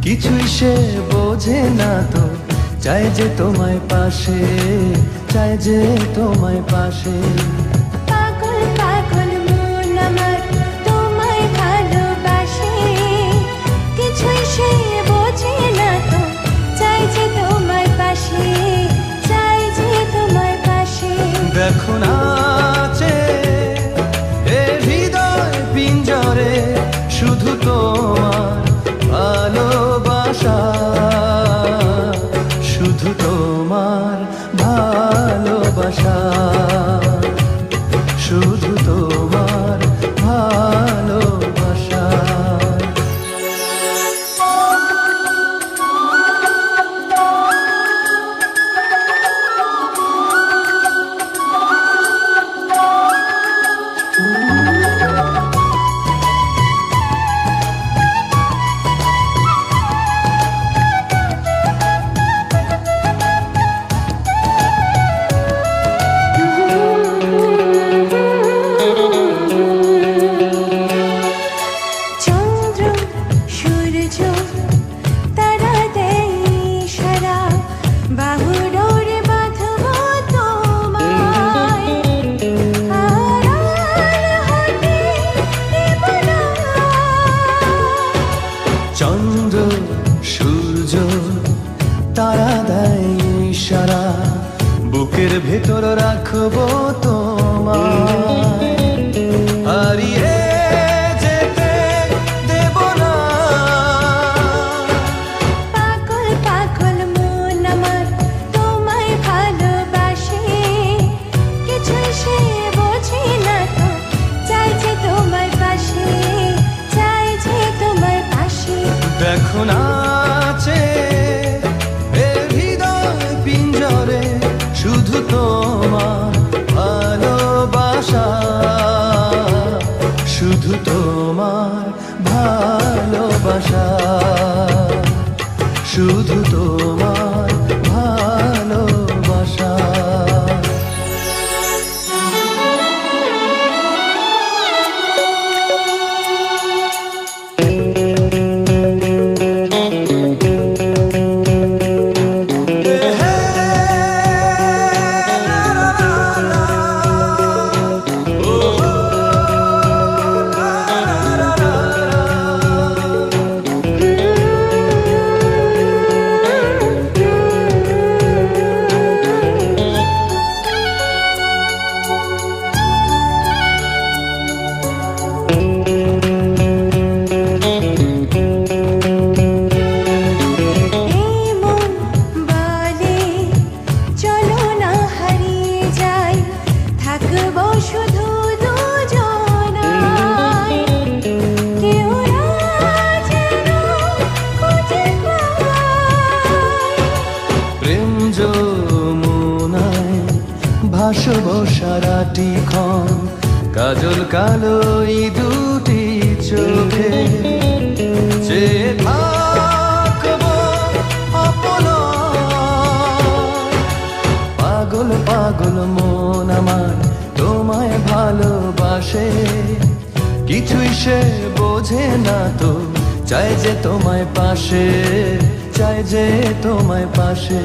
কিছুই সে বোঝে না তো, চাই যে তোমায় পাশে, চাই যে তোমায় পাশে। পাগল পাগল মন আমার তোমায় ভালোবাসে, কিছুই সে বোঝে না তো, চাই যে তোমায় পাশে, চাই যে তোমায় পাশে। দেখো নাচে এ হৃদয় পিঞ্জরে, শুধু তোমার ভালোবাসা, শুধু তোমার ভালোবাসা, শুধু তোমার ভালোবাসা। চন্দ্র সূর্য তারা দেয় ইশারা, বুকের ভেতর রাখবো তোমায়, হারিয়ে যেতে দেব না। পাগল পাগল মন আমার তোমায় ভালোবাসে, কিছুই সে বোঝে না তো, চাই যে তোমায় পাশে, চাই যে তোমায় পাশে। দেখো নাচে এ হৃদয় পিঞ্জরে, শুধু তোমার ভালোবাসা, শুধু তোমার ভালোবাসা, শুধু তোমার ভালোবাসা। ভাসব সারাটি ক্ষণ, কাজল কালো এই দুটি চোখে, যে থাকবো অপলক। পাগল পাগল মন আমার তোমায় ভালোবাসে, কিছুই সে বোঝে না তো, চাই যে তোমায় পাশে, চাই যে তোমায় পাশে।